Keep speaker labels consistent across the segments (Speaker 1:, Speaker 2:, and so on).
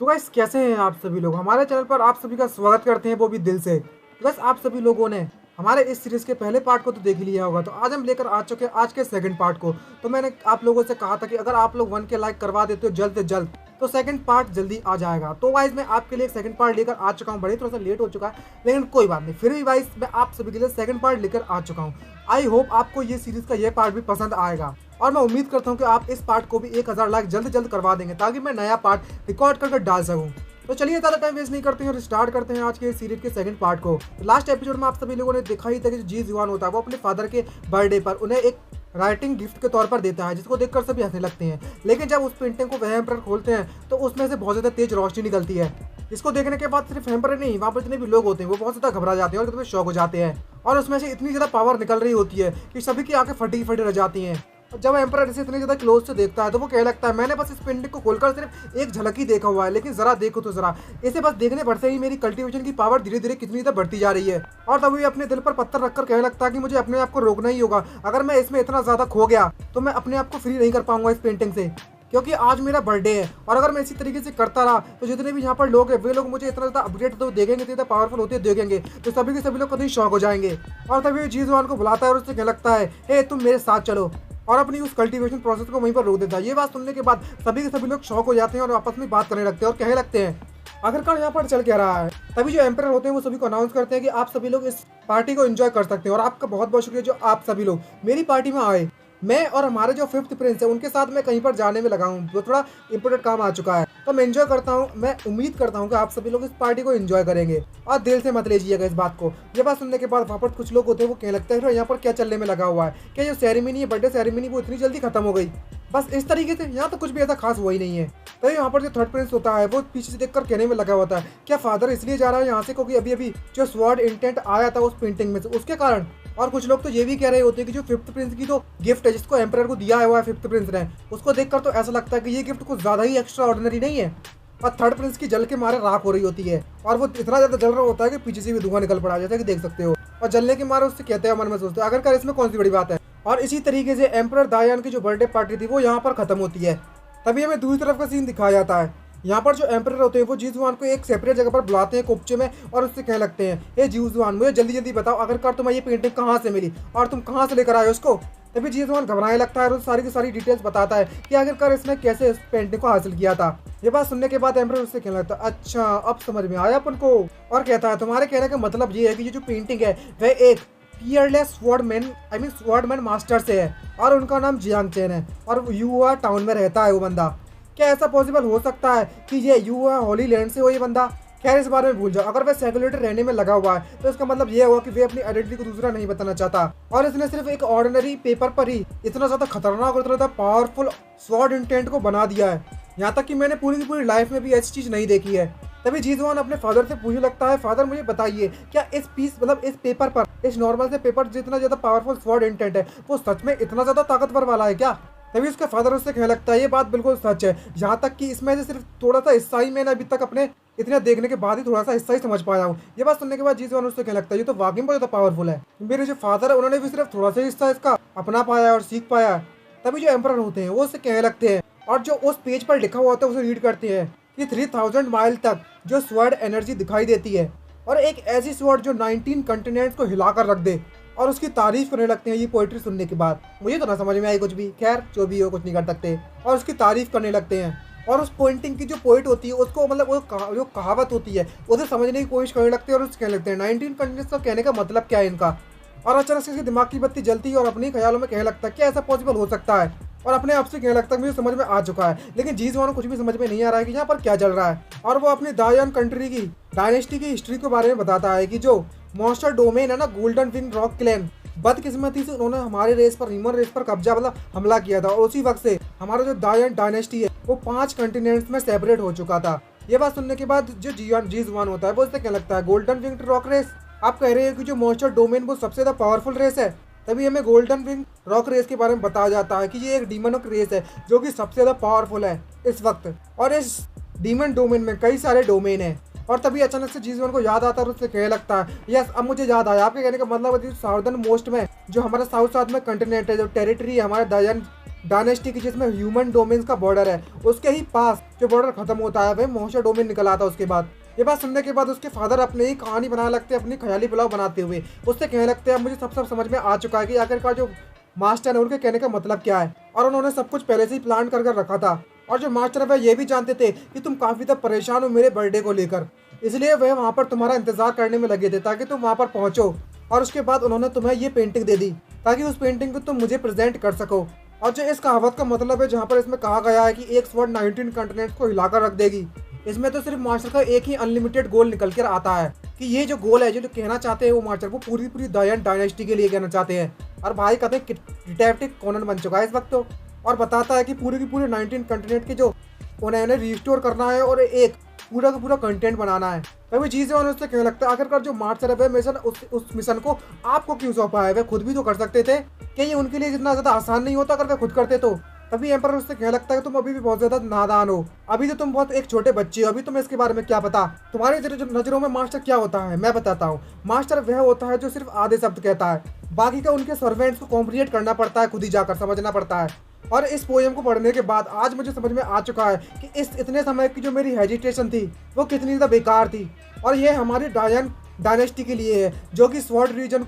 Speaker 1: तो गाइस कैसे हैं आप सभी लोग। हमारे चैनल पर आप सभी का स्वागत करते हैं, वो भी दिल से। तो गाइस आप सभी लोगों ने हमारे इस सीरीज के पहले पार्ट को तो देख लिया होगा, तो आज हम लेकर आ चुके हैं आज के सेकंड पार्ट को। तो मैंने आप लोगों से कहा था कि अगर आप लोग 1 के लाइक करवा देते हो जल्द से जल्द तो सेकंड पार्ट जल्दी आ जाएगा। तो वाइज मैं आपके लिए सेकंड पार्ट लेकर आ चुका हूँ। बड़े थोड़ा सा लेट हो चुका है लेकिन कोई बात नहीं, फिर भी वाइज मैं आप सभी के लिए सेकंड पार्ट लेकर आ चुका हूँ। आई होप आपको ये सीरीज का ये पार्ट भी पसंद आएगा और मैं उम्मीद करता हूँ कि आप इस पार्ट को भी 1000 लाइक जल्द से जल्द करवा देंगे ताकि मैं नया पार्ट रिकॉर्ड करके डाल सकूँ। तो चलिए ज़्यादा टाइम वेस्ट नहीं करते हैं और स्टार्ट करते हैं आज के सीरीज के सेकंड पार्ट को। लास्ट एपिसोड में आप सभी लोगों ने देखा ही था कि जो जी जुआन होता है वो अपने फादर के बर्थडे पर उन्हें एक राइटिंग गिफ्ट के तौर पर देता है, जिसको देखकर सभी हंसने लगते हैं। लेकिन जब उस पेंटिंग को वह एम्परर खोलते हैं तो उसमें से बहुत ज़्यादा तेज रोशनी निकलती है। इसको देखने के बाद सिर्फ एम्परर नहीं, वहाँ पर जितने भी लोग होते हैं वो बहुत ज़्यादा घबरा जाते हैं और शौक हो जाते हैं और उसमें से इतनी ज़्यादा पावर निकल रही होती है कि सभी की आंखें फटी फटी रह जाती हैं। और जब एम्परर इसे इतनी ज़्यादा क्लोज से देखता है तो वो कहने लगता है, मैंने बस इस पेंटिंग को खोलकर सिर्फ एक झलक ही देखा हुआ है, लेकिन जरा देखो तो जरा, इसे बस देखने भर से ही मेरी कल्टीवेशन की पावर धीरे धीरे कितनी ज़्यादा बढ़ती जा रही है। और तभी अपने दिल पर पत्थर रखकर कहने लगता है कि मुझे अपने आप को रोकना ही होगा। अगर मैं इसमें इतना ज़्यादा खो गया तो मैं अपने आप को फ्री नहीं कर पाऊंगा इस पेंटिंग से, क्योंकि आज मेरा बर्थडे है और अगर मैं इसी तरीके से करता रहा तो जितने भी यहाँ पर लोग हैं वे लोग मुझे इतना ज़्यादा अपडेट तो देखेंगे, इतना पावरफुल होते देखेंगे तो सभी के सभी लोग कभी शौक हो जाएंगे। और तभी जी जुआन को बुलाता है और उससे कहने लगता है, हे तुम मेरे साथ चलो, और अपनी उस कल्टीवेशन प्रोसेस को वहीं पर रोक देता है। ये बात सुनने के बाद सभी के सभी लोग शौक हो जाते हैं और आपस में बात करने लगते हैं और कहने लगते हैं आखिरकार यहाँ पर चल क्या रहा है। तभी जो एम्परर होते हैं वो सभी को अनाउंस करते हैं कि आप सभी लोग इस पार्टी को एंजॉय कर सकते हैं और आपका बहुत बहुत शुक्रिया जो आप सभी लोग मेरी पार्टी में आए। मैं और हमारे जो 5th प्रिंस है उनके साथ मैं कहीं पर जाने में लगा हूँ, जो थोड़ा इंपॉर्टेंट काम आ चुका है, तो मैं एंजॉय करता हूँ। मैं उम्मीद करता हूँ कि आप सभी लोग इस पार्टी को एंजॉय करेंगे और दिल से मत लीजिएगा इस बात को। ये बात सुनने के बाद वहाँ पर कुछ लोग होते हैं वो कहने लगता है यहाँ पर क्या चलने में लगा हुआ है, क्या जो सेरेमनी है बर्थडे सेरेमनी वो इतनी जल्दी खत्म हो गई, बस इस तरीके से, यहाँ तो कुछ भी ऐसा खास हुआ ही नहीं है। तो यहाँ पर जो 3rd प्रिंस होता है वो पीछे से देखकर कहने में लगा होता है, क्या फादर इसलिए जा रहा है यहाँ से क्योंकि अभी अभी जो स्वॉर्ड इंटेंट आया था उस पेंटिंग में से उसके कारण। और कुछ लोग तो ये भी कह रहे होते हैं कि जो 5th प्रिंस की जो गिफ्ट है जिसको एम्परर को दिया हुआ है 5th प्रिंस ने, उसको देखकर तो ऐसा लगता है कि ये गिफ्ट कुछ ज्यादा ही एक्स्ट्रा ऑर्डिनरी नहीं है। और 3rd प्रिंस की जल के मारे राख हो रही होती है और वो इतना ज्यादा जल रहा होता है कि पीछे से भी धुआं निकल पड़ा, जैसा कि देख सकते हो। और जलने के मारे उससे कहते हैं मन में सोचते हैं आखिरकार इसमें कौन सी बड़ी बात है। और इसी तरीके से एम्परर दायान की जो बर्थडे पार्टी थी वो यहाँ पर खत्म होती है। तभी हमें दूसरी तरफ का सीन दिखाया जाता है। यहाँ पर जो एम्परर होते हैं वो जी जुआन को एक सेपरेट जगह पर बुलाते हैं कोपचे में और उससे कहने लगते हैं, हे जी जुआन मुझे जल्दी जल्दी बताओ आखिरकार तुम्हें ये पेंटिंग कहाँ से मिली और तुम कहाँ से लेकर आए उसको। तभी जी जुआन घबराने लगता है और सारी की सारी डिटेल्स बताता है कि आखिरकार इसने कैसे इस पेंटिंग को हासिल किया था। ये बात सुनने के बाद एम्परर उससे कहने लगता है, अच्छा अब समझ में आया अपन को। और कहता है तुम्हारे कहने का मतलब ये है कि ये जो पेंटिंग है वह एक फियरलेस स्वॉर्डमैन मास्टर से है और उनका नाम जियांग चेन है और युआ टाउन में रहता है वो बंदा। क्या ऐसा पॉसिबल हो सकता है कि ये युआ होली लैंड से हो ये बंदा? खैर इस बारे में भूल जाओ, अगर वह सेक्युलेटर रहने में लगा हुआ है तो इसका मतलब ये हुआ कि वे अपनी आइडेंटिटी को दूसरा नहीं बताना चाहता और इसने सिर्फ एक ऑर्डिनरी पेपर पर ही इतना ज्यादा खतरनाक और इतना ज्यादा पावरफुल स्वॉर्ड इंटेंट को बना दिया है, यहाँ तक कि मैंने पूरी की पूरी लाइफ में भी ऐसी चीज नहीं देखी है। तभी जी जुआन अपने फादर से पूछने लगता है, फादर मुझे बताइए क्या इस इस पेपर पर, इस नॉर्मल से पेपर जितना ज्यादा पावरफुल स्वॉर्ड इंटेंट है वो सच में इतना ज्यादा ताकतवर वाला है क्या? तभी उसका फादर उससे कहने लगता है, ये बात बिल्कुल सच है, यहाँ तक कि इसमें से सिर्फ थोड़ा सा हिस्सा ही मैंने अभी तक अपने इतने देखने के बाद ही थोड़ा सा हिस्सा ही समझ पाया हूँ। ये बात सुनने के बाद जी जुआन उससे कहने लगता है, ये तो वाकई बहुत ज्यादा पावरफुल है, मेरे जो फादर है उन्होंने भी सिर्फ थोड़ा सा हिस्सा इसका अपना पाया और सीख पाया। तभी जो एम्परर होते हैं वो उससे कहने लगते हैं और जो उस पेज पर लिखा हुआ होता है उसे रीड करते हैं कि 3000 माइल तक जो स्वॉर्ड एनर्जी दिखाई देती है और एक ऐसी स्वॉर्ड जो 19 कंटिनेंट्स को हिलाकर रख दे, और उसकी तारीफ करने लगते हैं। ये पोइट्री सुनने के बाद मुझे तो ना समझ में आई कुछ भी, खैर जो भी हो कुछ नहीं कर सकते, और उसकी तारीफ करने लगते हैं और उस पेंटिंग की जो पोइट होती है उसको मतलब जो कहावत होती है उसे समझने की कोशिश करने लगते हैं और उससे कहने लगते हैं 19 कंटिनेंट्स का कहने का मतलब क्या है इनका। और अचानक से इसके दिमाग की बत्ती जलती है और अपने ख्यालों में कहने लगता है क्या ऐसा पॉसिबल हो सकता है, और अपने आप से कहने लगता है मुझे समझ में आ चुका है, लेकिन जी जुआन को कुछ भी समझ में नहीं आ रहा है कि यहाँ पर क्या चल रहा है। और वो अपनी दायान कंट्री की डायनेस्टी की हिस्ट्री के बारे में बताता है कि जो मॉन्स्टर डोमेन है ना, गोल्डन विंग रॉक क्लैन, बदकिस्मती से उन्होंने हमारे रेस पर, ह्यूमन रेस पर कब्जा मतलब हमला किया था और उसी वक्त से हमारा जो दायान डायनेस्टी है वो 5 कंटिनेंट्स में सेपरेट हो चुका था। ये बात सुनने के बाद जो जी जुआन होता है वो उससे क्या लगता है, गोल्डन विंग रॉक रेस, आप कह रहे हैं कि जो मॉन्स्टर डोमेन वो सबसे ज्यादा पावरफुल रेस है? तभी हमें गोल्डन विंग रॉक रेस के बारे में बताया जाता है कि ये एक डीमन रेस है जो कि सबसे ज्यादा पावरफुल है इस वक्त, और इस डीमन डोमेन में कई सारे डोमेन है। और तभी अचानक से जी जुआन को याद आता है और उससे कहने लगता है, यस अब मुझे याद आया, आपके कहने का मतलब है साउदर्न मोस्ट में जो हमारा साउथ में कंटिनेंट है, जो टेरिटरी है हमारे दायान डायनेस्टी की जिसमें ह्यूमन डोमेन का बॉर्डर है, उसके ही पास जो बॉर्डर खत्म होता है वह मोशा डोमेन निकल आता है। उसके बाद ये बात सुनने के बाद उसके फादर अपने ही कहानी बनाने लगते हैं, अपनी ख्याली पुलाव बनाते हुए उससे कहने लगते हैं मुझे सब समझ में आ चुका है कि आखिरकार जो मास्टर है उनके कहने का मतलब क्या है, और उन्होंने सब कुछ पहले से ही प्लान कर रखा था। और जो मास्टर है वह ये भी जानते थे कि तुम काफी तब परेशान हो मेरे बर्थडे को लेकर, इसलिए वह वहाँ पर तुम्हारा इंतजार करने में लगे थे ताकि तुम वहाँ पर पहुंचो। और उसके बाद उन्होंने तुम्हें ये पेंटिंग दे दी ताकि उस पेंटिंग को तुम मुझे प्रेजेंट कर सको। और जो इस कहावत का मतलब है जहाँ पर इसमें कहा गया है कि एक स्वॉर्ड 19 कंटिनेंट्स को हिलाकर रख देगी, इसमें तो सिर्फ मास्टर का एक ही अनलिमिटेड गोल निकल कर आता है कि ये जो गोल है जो कहना चाहते हैं वो मास्टर वो पूरी दायन डायनेस्टी के लिए कहना चाहते हैं। और भाई कहते हैं डिटेक्टिव कोनन बन चुका है इस वक्त तो, और बताता है कि पूरे की पूरे 19 कंटिनेंट के जो उन्हें रिस्टोर करना है और एक पूरा का पूरा कंटेंट बनाना है। कभी चीज़ें उन्हें उससे क्यों लगता है आखिरकार जो मास्टर है वह मिशन उस मिशन को आपको क्यों सौंपा है, वह खुद भी तो कर सकते थे। क्या ये उनके लिए जितना ज़्यादा आसान नहीं होता अगर वे खुद करते तो। तभी एम्पर उससे क्या लगता है तुम अभी भी बहुत ज्यादा नादान हो, अभी तो तुम बहुत एक छोटे बच्चे हो, अभी तुम्हें इसके बारे में क्या पता। तुम्हारी नजरों में मास्टर क्या होता है मैं बताता हूँ। मास्टर वह होता है जो सिर्फ आधे शब्द कहता है, बाकी का उनके सर्वेंट्स को कॉम्प्रिहेंड करना पड़ता है, खुद ही जाकर समझना पड़ता है। और इस पोएम को पढ़ने के बाद आज मुझे समझ में आ चुका है कि इस इतने समय की जो मेरी हेजिटेशन थी वो कितनी ज़्यादा बेकार थी। और ये हमारी डायन डायनेस्टी के लिए है जो कि स्वॉर्ड रीजन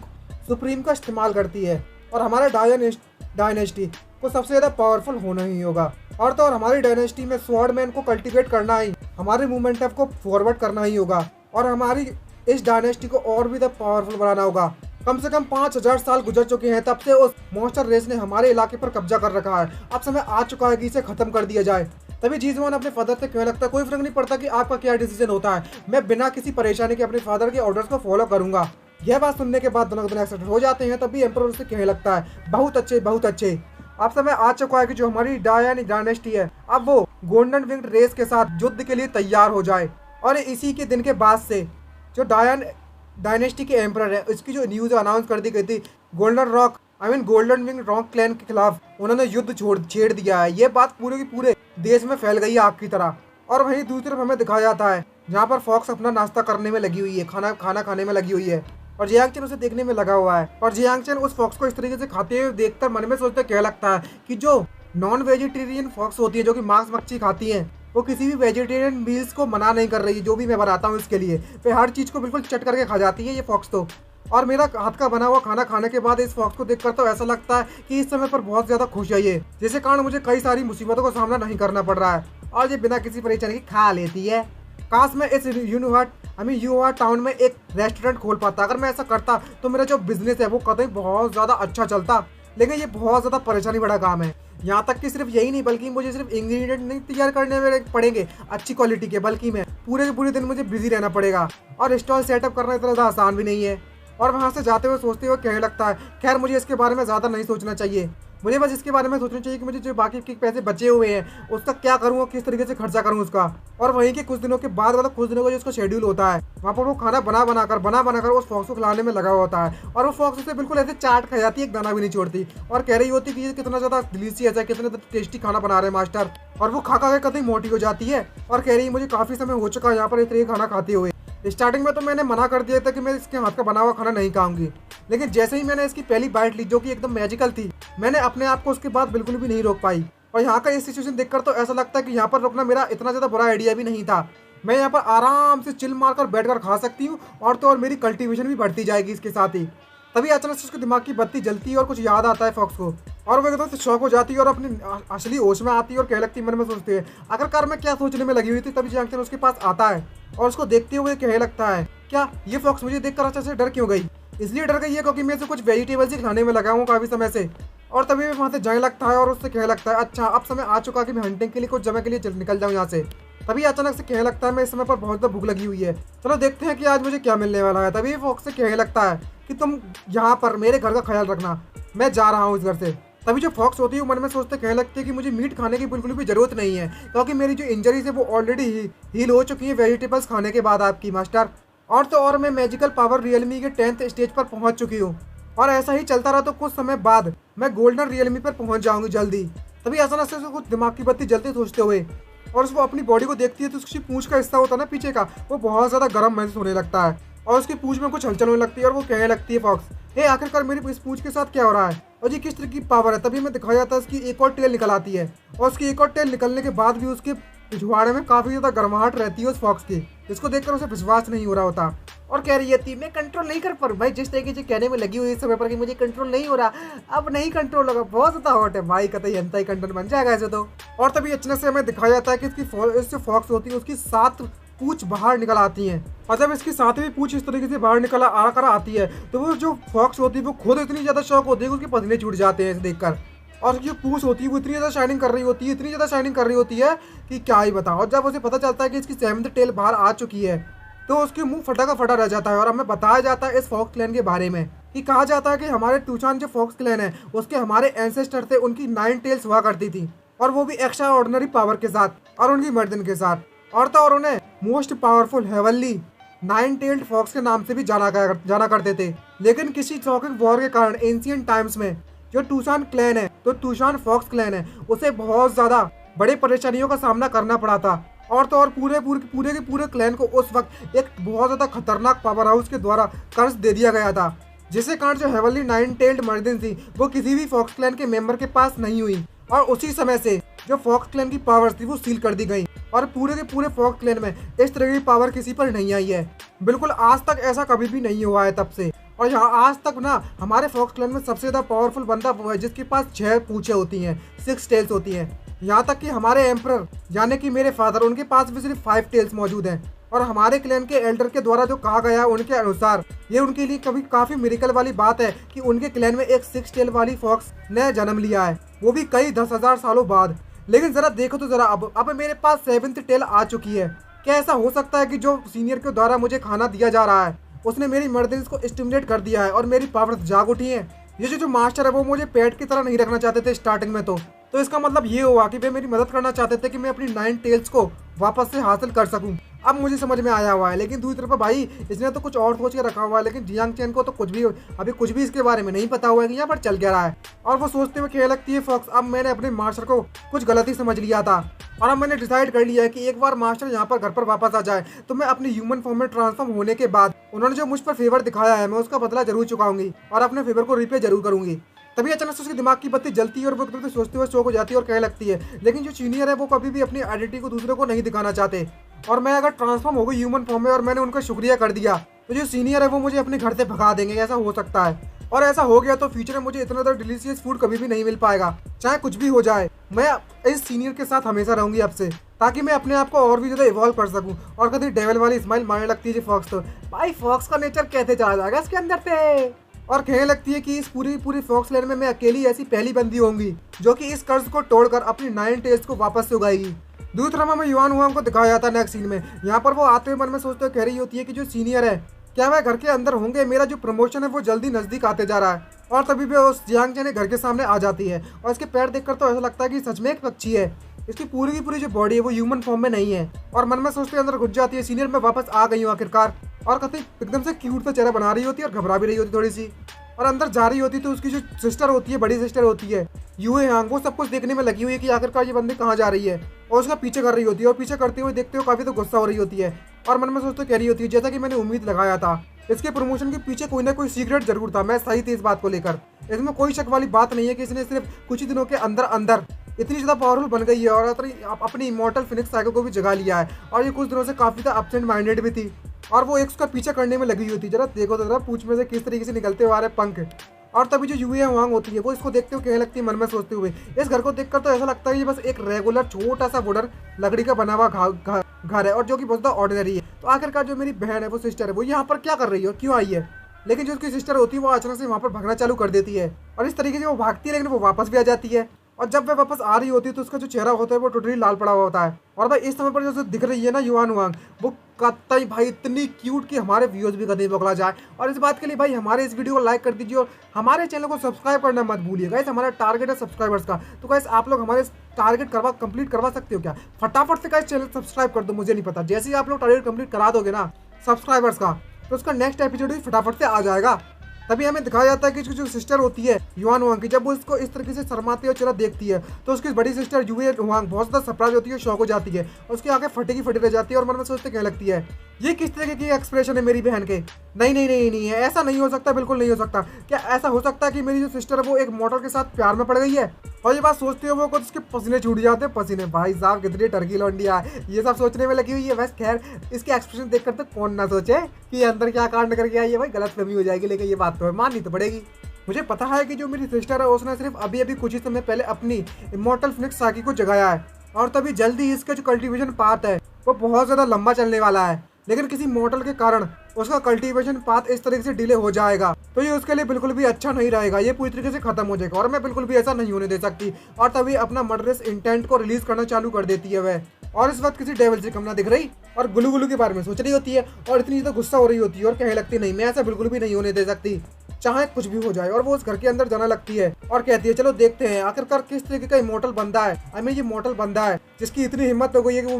Speaker 1: सुप्रीम का इस्तेमाल करती है, और हमारे डायनेस्टी को सबसे ज़्यादा पावरफुल होना ही होगा। और तो और हमारी डायनेस्टी में स्वॉर्ड मैन को कल्टीवेट करना ही, हमारे मोमेंटम को फॉरवर्ड करना ही होगा, और हमारी इस डायनेस्टी को और भी ज़्यादा पावरफुल बनाना होगा। कम से कम 5000 साल गुजर चुके हैं तब से उस मॉन्स्टर रेस ने हमारे इलाके पर कब्जा कर रखा है। अब समय आ चुका है कि इसे खत्म कर दिया जाए। तभी जीजवान अपने फादर से कहने लगता है कोई फर्क नहीं पड़ता कि आपका क्या डिसीजन होता है, मैं बिना किसी परेशानी के अपने फादर के ऑर्डर्स को फॉलो करूंगा। यह बात सुनने के बाद दोनों एक्साइटेड हो जाते हैं। तभी एम्परर उससे कहने लगता है बहुत अच्छे बहुत अच्छे, अब समय आ चुका है कि जो हमारी डायनेस्टी है अब वो गोल्डन विंग्ड रेस के साथ युद्ध के लिए तैयार हो जाए। और इसी के दिन के बाद से जो डायनेस्टी के एम्परर है इसकी जो न्यूज़ अनाउंस कर दी गई थी गोल्डन विंग रॉक क्लैन के खिलाफ उन्होंने युद्ध छेड़ दिया है। ये बात पूरे की पूरे देश में फैल गई है आग की तरह। और वहीं दूसरी तरफ हमें दिखाया जाता है जहाँ पर फॉक्स अपना नाश्ता करने में लगी हुई है, खाना खाने में लगी हुई है, और जियांग चैन उसे देखने में लगा हुआ है। और जियांग चैन उस फॉक्स को इस तरीके से खाते हुए देखकर मन में सोचते क्या लगता है कि जो नॉन वेजिटेरियन फॉक्स होती है जो कि मांस मच्छी खाती हैं वो किसी भी वेजिटेरियन मील्स को मना नहीं कर रही है जो भी मैं बनाता हूँ इसके लिए, वे हर चीज़ को बिल्कुल चट करके खा जाती है ये फॉक्स तो। और मेरा हाथ का बना हुआ खाना खाने के बाद इस फॉक्स को देखकर तो ऐसा लगता है कि इस समय पर बहुत ज़्यादा खुश है ये, जिसके कारण मुझे कई सारी मुसीबतों का सामना नहीं करना पड़ रहा है और ये बिना किसी परेशानी के खा लेती है। काश मैं इस यूहाट टाउन में एक रेस्टोरेंट खोल पाता। अगर मैं ऐसा करता तो मेरा जो बिजनेस है वो कतई बहुत ज़्यादा अच्छा चलता, लेकिन ये बहुत ज़्यादा परेशानी बड़ा काम है। यहाँ तक कि सिर्फ यही नहीं बल्कि मुझे सिर्फ इंग्रेडिएंट नहीं तैयार करने में पड़ेंगे अच्छी क्वालिटी के, बल्कि मैं पूरे के पूरे दिन मुझे बिजी रहना पड़ेगा। और स्टॉल सेटअप करना इतना ज़्यादा आसान भी नहीं है। और वहाँ से जाते हुए सोचते हुए कहने लगता है खैर मुझे इसके बारे में ज़्यादा नहीं सोचना चाहिए, मुझे बस इसके बारे में सोचना चाहिए कि मुझे जो बाकी के पैसे बचे हुए हैं उसका क्या करूँ, किस तरीके से खर्चा करूँ उसका। और वहीं के कुछ दिनों के बाद मतलब कुछ दिनों का जो उसका शेड्यूल होता है वहाँ पर वो खाना बना बनाकर उस फॉक्स को खिलाने में लगा होता है। और वो फॉक्स उसे बिल्कुल ऐसे चाट खा जाती है, एक दाना भी नहीं छोड़ती, और कह रही होती कि ये कितना ज़्यादा डिलीशियस है, कितना टेस्टी खाना बना रहे हैं मास्टर। और वो खा के कतई मोटी हो जाती है और कह रही है मुझे काफ़ी समय हो चुका है यहाँ पर इस तरीके खाना खाते हुए। स्टार्टिंग में तो मैंने मना कर दिया था कि मैं इसके हाथ का बना हुआ खाना नहीं खाऊंगी, लेकिन जैसे ही मैंने इसकी पहली बाइट ली जो कि एकदम मैजिकल थी, मैंने अपने आप को उसके बाद बिल्कुल भी नहीं रोक पाई। और यहाँ का ये सिचुएशन देखकर तो ऐसा लगता है कि यहाँ पर रुकना मेरा इतना ज़्यादा बुरा आइडिया भी नहीं था। मैं यहाँ पर आराम से चिल मारकर बैठकर खा सकती हूँ और तो और मेरी कल्टीवेशन भी बढ़ती जाएगी इसके साथ ही। तभी अचानक से उसके दिमाग की बत्ती जलती है और कुछ याद आता है फॉक्स को, और वो एकदम शौक हो जाती है और अपनी असली होश में आती है और कहने लगती है, मन में सोचती है आखिरकार मैं क्या सोचने में लगी हुई थी। तभी जियांग चैन उसके पास आता है और उसको देखते हुए कहने लगता है क्या ये फॉक्स मुझे देखकर अच्छा से डर क्यों गई? इसलिए डर गई है क्योंकि मैं इसे कुछ वेजिटेबल्स ही खाने में लगा हूँ काफ़ी समय से। और तभी मैं वहाँ से जाने लगता है और उससे कहने लगता है अच्छा अब समय आ चुका कि मैं हंटिंग के लिए कुछ समय के लिए निकल जाऊँ यहाँ से। तभी अचानक से कहने लगता है मैं इस समय पर बहुत ज़्यादा भूख लगी हुई है, चलो देखते हैं कि आज मुझे क्या मिलने वाला है। तभी फॉक्स से कहने लगता है कि तुम यहाँ पर मेरे घर का ख्याल रखना, मैं जा रहा हूँ इस घर से। तभी जो फॉक्स होती है मन में सोचते कहने लगती है कि मुझे मीट खाने की बिल्कुल भी ज़रूरत नहीं है क्योंकि मेरी जो इंजरीज है वो ऑलरेडी हील हो चुकी है वेजिटेबल्स खाने के बाद आपकी मास्टर। और तो और मैं मैजिकल पावर रियलमी के 10th स्टेज पर पहुंच चुकी हूँ, और ऐसा ही चलता रहा तो कुछ समय बाद मैं गोल्डन रियलमी पर पहुंच जाऊंगी जल्दी। तभी अचानक से कुछ दिमाग की बत्ती जलती सोचते हुए और उसको अपनी बॉडी को देखती है तो उसकी पूंछ का हिस्सा होता है ना पीछे का, वो बहुत ज़्यादा गर्म महसूस होने लगता है और उसकी पूंछ में कुछ हलचल होने लगती है और वो कहने लगती है फॉक्स हे आखिरकार मेरी इस पूंछ के साथ क्या हो रहा है? और ये किस तरह की पावर है। तभी हमें दिखाया जाता है उसकी एक और टेल निकल आती है और उसकी एक और टेल निकलने के बाद भी उसके पिछवाड़े में काफी ज्यादा गर्माहट रहती है उस फॉक्स की, जिसको देखकर उसे विश्वास नहीं हो रहा होता और कह रही है मैं कंट्रोल नहीं कर पा रहा भाई। जिस तरीके से कहने में लगी हुई है इस समय पर कि मुझे कंट्रोल नहीं हो रहा, अब नहीं कंट्रोल होगा, बहुत ज्यादा हॉट है भाई, कतई ही कंटेंट बन जाएगा ऐसे तो। और तभी अचानक से हमें दिखाया जाता है कि इसकी फॉक्स होती है उसकी 7 पूंछ बाहर निकल आती हैं और जब इसकी 7वीं पूंछ इस तरीके से बाहर निकल आकर आती है तो वो जो फॉक्स होती है वो खुद इतनी ज्यादा शौक होती है कि उसके पसीने छूट जाते हैं इसे देखकर। और जो पूंछ होती है वो इतनी ज्यादा शाइनिंग कर रही होती है, इतनी ज्यादा शाइनिंग कर रही होती है कि क्या ही बताओ। और जब उसे पता चलता है कि इसकी 7th टेल बाहर आ चुकी है तो उसके मुंह फटा का फटा रह जाता है। और हमें बताया जाता है इस फॉक्स क्लैन के बारे में कि कहा जाता है कि हमारे टूचान जो फॉक्स क्लैन है उसके हमारे एंसेस्टर थे, उनकी 9 टेल्स हुआ करती थी और वो भी एक्स्ट्रा ऑर्डिनरी पावर के साथ और उनकी मर्दन के साथ। और तो और उन्हें most powerful heavenly 9 tailed fox के नाम से भी जाना करते थे। लेकिन किसी शॉकिंग वॉर के कारण एंशिएंट टाइम्स में जो टूसान क्लैन है, तो टूसान फॉक्स क्लैन है, उसे बहुत ज्यादा बड़ी परेशानियों का सामना करना पड़ा था। और तो और पूरे के पूरे क्लैन को उस वक्त एक बहुत ज्यादा खतरनाक पावर हाउस के द्वारा कर्ज दे दिया गया था, जिससे कारण जो हेवनली 9 टेल्ड मर्दन थी वो किसी भी फॉक्स क्लैन के मेंबर के पास नहीं हुई। और उसी समय से जो फॉक्स क्लैन की पावर थी वो सील कर दी गई और पूरे के पूरे फॉक्स क्लैन में इस तरह की पावर किसी पर नहीं आई है। बिल्कुल आज तक ऐसा कभी भी नहीं हुआ है तब से। और यहाँ आज तक ना हमारे फॉक्स क्लैन में सबसे ज्यादा पावरफुल बंदा वो है जिसके पास 6 पूंछें होती हैं, 6 टेल्स होती हैं। यहाँ तक कि हमारे एम्परर यानी कि मेरे फादर, उनके पास भी सिर्फ 5 टेल्स मौजूद हैं। और हमारे क्लैन के एल्डर के द्वारा जो कहा गया उनके अनुसार ये उनके लिए कभी काफी मिरेकल वाली बात है कि उनके क्लैन में एक 6 टेल वाली फॉक्स ने जन्म लिया है, वो भी कई 10,000 सालों बाद। लेकिन जरा देखो तो जरा अब मेरे पास 7th टेल आ चुकी है। क्या ऐसा हो सकता है कि जो सीनियर के द्वारा मुझे खाना दिया जा रहा है उसने मेरी मर्दन्स को स्टिमुलेट कर दिया है और मेरी पावर जाग उठी है। ये जो मास्टर है वो मुझे पेट की तरह नहीं रखना चाहते थे स्टार्टिंग में, तो इसका मतलब ये हुआ कि वे मेरी मदद करना चाहते थे कि मैं अपनी 9 टेल्स को वापस से हासिल कर सकूं। अब मुझे समझ में आया हुआ है। लेकिन दूसरी तरफ भाई इसने तो कुछ और सोच के रखा हुआ है, लेकिन जियांग चैन को तो कुछ भी इसके बारे में नहीं पता हुआ है कि यहाँ पर चल क्या रहा है। और वो सोचते हुए कहने लगती है फॉक्स, अब मैंने अपने मास्टर को कुछ गलती समझ लिया था और अब मैंने डिसाइड कर लिया है कि एक बार मास्टर यहाँ पर घर पर वापस आ जाए तो मैं अपनी ह्यूमन फॉर्म में ट्रांसफॉर्म होने के बाद उन्होंने जो मुझ पर फेवर दिखाया है मैं उसका बदला जरूर चुकाऊंगी और अपने फेवर को रिपे जरूर करूंगी। तभी अचानक से उसके दिमाग की बत्ती जलती है और वो एकदम से सोचते हुए शौक हो जाती है और कहने लगती है, लेकिन जो सीनियर है वो कभी भी अपनी आइडेंटिटी को दूसरे को नहीं दिखाना चाहते और मैं अगर ट्रांसफॉर्म हो गई ह्यूमन फॉर्म में और मैंने उनका शुक्रिया कर दिया तो जो सीनियर है वो मुझे अपने घर से भगा देंगे। ऐसा हो सकता है और ऐसा हो गया तो फ्यूचर में मुझे इतना ज़्यादा डिलीशियस फूड कभी भी नहीं मिल पाएगा, चाहे कुछ भी हो जाए। मैं इस सीनियर के साथ हमेशा रहूंगी अब से, ताकि मैं अपने आप को और भी ज़्यादा इवॉल्व कर सकूं। और कभी डेविल वाली स्माइल मारने लगती है फॉक्स, तो भाई फॉक्स का नेचर कैसे चला जाएगा इसके अंदर से। और कहने लगती है कि इस पूरी फॉक्स लैंड में मैं अकेली ऐसी पहली बंदी होंगी जो कि इस कर्ज को तोड़कर अपनी 9 टेल्स को वापस से उगाएगी। दूसरी तरफ हमें युआन हुआंग को दिखाया जाता है नेक्स्ट सीन में। यहाँ पर वो आते हुए मन में सोचते हुए कह रही होती है कि जो सीनियर है क्या वह घर के अंदर होंगे, मेरा जो प्रमोशन है वो जल्दी नजदीक आते जा रहा है। और तभी भी उस जियांग चैन घर के सामने आ जाती है और इसके पैर देखकर तो ऐसा लगता है कि सच में एक पक्षी है। इसकी पूरी की पूरी जो बॉडी है वो ह्यूमन फॉर्म में नहीं है और मन में सोचते अंदर घुस जाती है, सीनियर मैं वापस आ गई हूँ आखिरकार। और कतई एकदम से क्यूट सा चेहरा बना रही होती है और घबरा भी रही होती थोड़ी सी और अंदर जा रही होती तो उसकी जो सिस्टर होती है, बड़ी सिस्टर होती है यूए हांग, वो सब कुछ देखने में लगी हुई है कि आखिरकार ये बंदी कहाँ जा रही है और उसका पीछे कर रही होती है और पीछे करते हुए देखते हुए काफी तो गुस्सा हो रही होती है और मन में सोचते कह रही होती है जैसा कि मैंने उम्मीद लगाया था इसके प्रमोशन के पीछे कोई ना कोई सीक्रेट जरूर था, मैं सही थी इस बात को लेकर। इसमें कोई शक वाली बात नहीं है कि इसने सिर्फ कुछ ही दिनों के अंदर इतनी ज़्यादा पावरफुल बन गई है और अपनी इमॉर्टल फिनिक्स साइकिल को भी जगा लिया है और ये कुछ दिनों से काफ़ी ज़्यादा एब्सेंट माइंडेड भी थी और वो एक उसका पीछा करने में लगी हुई थी। जरा देखो तो जरा पूंछ में से किस तरीके से निकलते हुए आ रहे पंख। और तभी जो यूए हुआंग होती है वो इसको देखते हुए कहने लगती है मन में सोचते हुए, इस घर को देखकर तो ऐसा लगता है ये बस एक रेगुलर छोटा सा वुडन लकड़ी का बना हुआ घर है और जो कि बहुत ज़्यादा ऑर्डिनरी है। तो आखिरकार जो मेरी बहन है वो सिस्टर है वो यहाँ पर क्या कर रही है, क्यों आई है। लेकिन जो उसकी सिस्टर होती है वो अचानक से वहाँ पर भागना चालू कर देती है और इस तरीके से वो भागती है लेकिन वो वापस भी आ जाती है। और जब वह वापस आ रही होती है तो उसका जो चेहरा होता है वो टोटली लाल पड़ा हुआ होता है। और भाई इस समय पर जो दिख रही है ना युआन हुआंग, वो कतई भाई इतनी क्यूट कि हमारे व्यूअर्स भी कतई बगला जाए। और इस बात के लिए भाई हमारे इस वीडियो को लाइक कर दीजिए और हमारे चैनल को सब्सक्राइब करना मत भूलिए गाइस। हमारा टारगेट है सब्सक्राइबर्स का, तो गाइस आप लोग हमारे टारगेट कंप्लीट करवा सकते हो क्या? फटाफट से गाइस चैनल सब्सक्राइब कर दो, मुझे नहीं पता, जैसे ही आप लोग टारगेट कंप्लीट करा दोगे ना सब्सक्राइबर्स का तो उसका नेक्स्ट एपिसोड भी फटाफट से आ जाएगा। तभी हमें दिखाया जाता है कि उसकी जो सिस्टर होती है युआन वांग की, जब वो इसको इस तरीके से शर्माती है और चेहरा देखती है तो उसकी बड़ी सिस्टर यूए वांग बहुत ज़्यादा सरप्राइज होती है, शॉक हो जाती है, उसकी आंखें फटी की फटी रह जाती है और मन में सोचते कहने लगती है ये किस तरीके की एक्सप्रेशन है मेरी बहन के। नहीं नहीं नहीं नहीं है, ऐसा नहीं हो सकता, बिल्कुल नहीं हो सकता। क्या ऐसा हो सकता है कि मेरी जो सिस्टर है वो एक मॉडल के साथ प्यार में पड़ गई है? और ये बात सोचते हो वो कुछ उसके पसीने छूट जाते हैं, पसीने। भाई साहब कितनी टर्की लौंडिया है, ये सब सोचने में लगी हुई है। बस खैर इसके एक्सप्रेशन देखकर तो कौन ना सोचे कि अंदर क्या कांड करके आई है। भाई गलत फहमी हो जाएगी, लेकिन ये बात तो है, माननी तो पड़ेगी। मुझे पता है कि जो मेरी सिस्टर है उसने सिर्फ अभी अभी कुछ ही समय पहले अपनी इमॉर्टल फिनिक्स साकी को जगाया है और तभी जल्दी ही इसका जो कल्टीवेशन पाथ है वो बहुत ज़्यादा लंबा चलने वाला है, लेकिन किसी मॉडल के कारण उसका कल्टीवेशन पाथ इस तरीके से डिले हो जाएगा तो ये उसके लिए बिल्कुल भी अच्छा नहीं रहेगा, ये पूरी तरीके से खत्म हो जाएगा और मैं बिल्कुल भी ऐसा नहीं होने दे सकती। और तभी अपना मर्डरस इंटेंट को रिलीज करना चालू कर देती है वह, और इस वक्त किसी डेविल से कम ना दिख रही और गुलू गुलू के बारे में सोच रही होती है और इतनी तो गुस्सा हो रही होती है और कहने लगती नहीं मैं ऐसा बिल्कुल भी नहीं होने दे सकती, चाहे कुछ भी हो जाए। और वो उस घर के अंदर जाना लगती है और कहती है चलो देखते हैं आखिरकार किस तरीके का इमॉर्टल बंदा है, आई मीन ये मॉडल बंदा है जिसकी इतनी हिम्मत हो गई है कि वो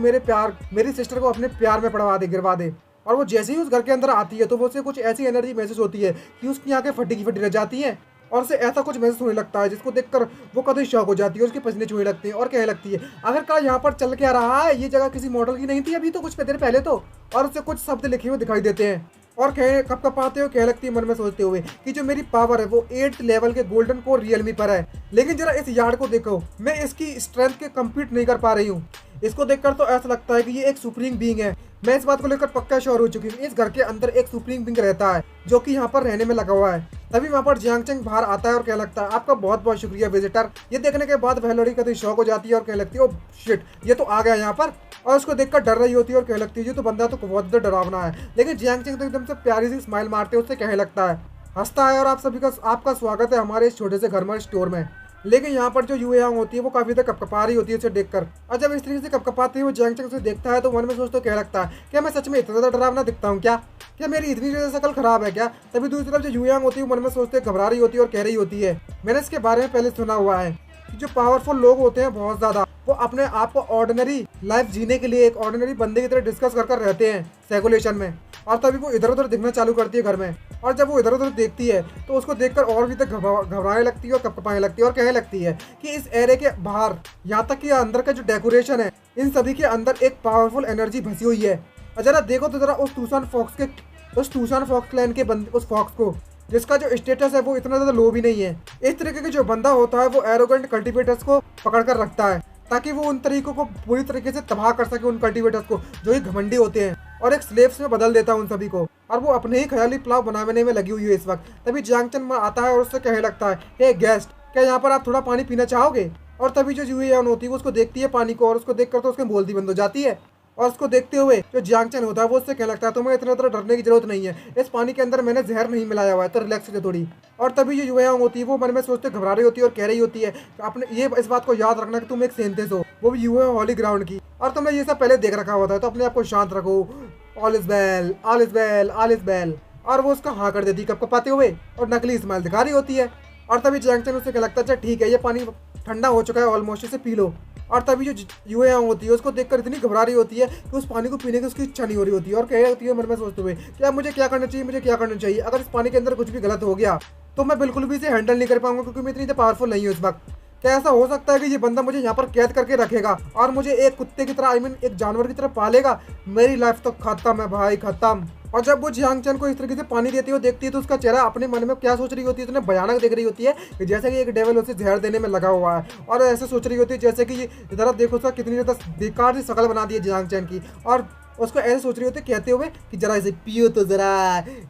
Speaker 1: मेरी सिस्टर को अपने प्यार में पड़वा दे, गिरवा दे। और वो जैसे ही उस घर के अंदर आती है तो वो उसे कुछ ऐसी एनर्जी महसूस होती है कि उसकी आंखें फटी की फटी रह जाती हैं और उसे ऐसा कुछ महसूस होने लगता है जिसको देखकर वो कभी शॉक हो जाती है, उसके पसीने छूने लगते हैं और कहने लगती है आखिरकार यहाँ पर चल क्या रहा है, ये जगह किसी मॉडल की नहीं थी अभी तो कुछ देर पहले तो। और उसे कुछ शब्द लिखे हुए दिखाई देते हैं और कब कब आते हो कह लगती है मन में सोचते हुए कि जो मेरी पावर है वो 8th लेवल के गोल्डन कोर रियलमी पर है, लेकिन जरा इस यार्ड को देखो, मैं इसकी स्ट्रेंथ के कम्पीट नहीं कर पा रही हूँ। इसको देखकर तो ऐसा लगता है कि ये एक सुप्रीम बीइंग है। मैं इस बात को लेकर पक्का श्योर हो चुकी हूँ, इस घर के अंदर एक सुप्रीम बीइंग रहता है जो कि यहाँ पर रहने में लगा हुआ है। तभी वहाँ पर जियांग चेंग बाहर आता है और कहने लगता है आपका बहुत बहुत शुक्रिया विजिटर। ये देखने के बाद वह लड़की कभी शौक हो जाती है और कहने लगती है ओ शिट ये तो आ गया यहाँ पर, और उसको देखकर डर रही होती है और कहने लगती है ये तो बंदा तो बहुत ज़्यादा डरावना है। लेकिन जियांग चेंग तो एकदम से प्यारी सी स्माइल मारते हैं, उससे कहने लगता है हंसता है और आप सभी का आपका स्वागत है हमारे इस छोटे से घर में स्टोर में। लेकिन यहाँ पर जो यूए यांग होती है वो काफी देर कपकपा रही होती है उसे देखकर, और जब इस तरीके से कपकपाती है वो जियांग चेंग से देखता है तो मन में सोचते क्या लगता है क्या मैं सच में इतना ज़्यादा डरावना दिखता हूँ क्या मेरी इतनी ज़्यादा शक्ल खराब है क्या। तभी दूसरी तरफ जो यूए यांग होती है वो मन में सोचते घबरा रही होती है और कह रही होती है मैंने इसके बारे में पहले सुना हुआ है कि जो पावरफुल लोग होते हैं बहुत ज़्यादा वो अपने आप को ऑर्डिनरी लाइफ जीने के लिए एक ऑर्डिनरी बंदे की तरह डिस्कस कर रहते हैं सेगुलेशन में। और तभी वो इधर उधर दिखना चालू करती है घर में, और जब वो इधर उधर देखती है तो उसको देखकर और भी तक घबराने लगती है और कपकपाने लगती है और कहने लगती है कि इस एरिया के बाहर यहाँ तक कि अंदर का जो डेकोरेशन है इन सभी के अंदर एक पावरफुल एनर्जी फंसी हुई है। और जरा देखो तो जरा उस टूसान फॉक्स क्लैन के उस फॉक्स को जिसका जो स्टेटस है वो इतना ज़्यादा लो भी नहीं है। इस तरीके का जो बंदा होता है वो एरोगेंट कल्टिवेटर्स को पकड़ कर रखता है ताकि वो उन तरीकों को पूरी तरीके से तबाह कर सके, उन कल्टिवेटर्स को जो ही घमंडी होते हैं, और एक स्लेव्स में बदल देता है उन सभी को। और वो अपने ही ख्याली प्लाव बनाने में लगी हुई है इस वक्त। तभी जियांग चेंग आता है और उससे कहने लगता है हे गेस्ट क्या यहाँ पर आप थोड़ा पानी पीना चाहोगे। और तभी जो यूए यांग होती है वो उसको देखती है पानी को, और उसको देखकर तो उसकी बोलती बंद हो जाती है। और उसको देखते हुए जो जियांग चेंग होता है वो उससे कहने लगता है तुम्हें इतना डरने की जरूरत नहीं है, इस पानी के अंदर मैंने जहर नहीं मिलाया हुआ है तो रिलैक्स हो थोड़ी। और तभी जो यूए यांग होती है वो मन में सोचते घबरा रही होती है और कह रही होती है आपने ये इस बात को याद रखना कि तुम एक सेंटेंस हो, वो भी यूए हॉली ग्राउंड की, और तुमने ये सब पहले देख रखा होता है तो अपने आप को शांत रखो, all is well all is well all is well. और वो उसका हाँ कर देती है कपकपाते हुए और नकली स्माइल दिखा रही होती है। और तभी जियांग चेंग उससे क्या लगता है अच्छा ठीक है ये पानी ठंडा हो चुका है ऑलमोस्ट, इसे पी लो। और तभी जो यूए यांग होती है उसको देखकर इतनी घबरा रही होती है कि उस पानी को पीने की उसकी इच्छा नहीं हो रही होती है और कह होती है मन में सोचते हुए क्या मुझे क्या करना चाहिए, मुझे क्या करना चाहिए। अगर इस पानी के अंदर कुछ भी गलत हो गया तो मैं बिल्कुल भी इसे हैंडल नहीं कर पाऊंगा क्योंकि मैं इतनी पावरफुल नहीं हूँ इस वक्त। क्या ऐसा हो सकता है कि ये बंदा मुझे यहाँ पर कैद करके रखेगा और मुझे एक कुत्ते की तरह आई मीन एक जानवर की तरह पालेगा, मेरी लाइफ तो खत्म है भाई खत्म। और जब वो जियांग चेंग को इस तरीके से पानी देती है देखती है तो उसका चेहरा अपने मन में क्या सोच रही होती है, इतने भयानक देख रही होती है कि जैसे कि एक डेविल उसे जहर देने में लगा हुआ है, और ऐसे सोच रही होती है जैसे कि ये इधर देखो उसका कितनी ज़्यादा बेकार सी शक्ल बना दी है जियांग चेंग की, और उसको ऐसे सोच रही होती है कहते हुए कि जरा इसे पियो तो जरा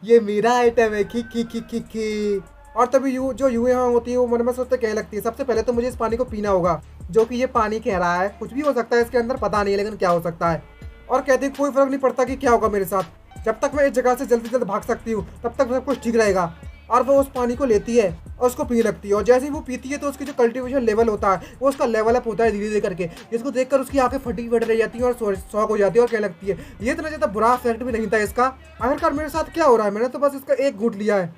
Speaker 1: ये मेरा आइटम है खी खी खी खी खी। और तभी जो यूए यांग होती है वो मन में सोचते कहने लगती है सबसे पहले तो मुझे इस पानी को पीना होगा, जो कि ये पानी कह रहा है कुछ भी हो सकता है इसके अंदर पता नहीं है लेकिन क्या हो सकता है। और कहती है कोई फर्क नहीं पड़ता कि क्या होगा मेरे साथ, जब तक मैं इस जगह से जल्दी से जल्द भाग सकती हूँ तब तक सब कुछ ठीक रहेगा। और वो उस पानी को लेती है और उसको पीने लगती है, और जैसे ही वो पीती है तो उसकी जो कल्टीवेशन लेवल होता है वो उसका लेवल अप होता है धीरे धीरे करके, जिसको देखकर उसकी आंखें फटी फट रह जाती है और शौक हो जाती है और कहने लगती है ये इतना ज़्यादा बुरा इफेक्ट भी नहीं था इसका, आखिरकार मेरे साथ क्या हो रहा है, मैंने तो बस इसका एक घूंट लिया है।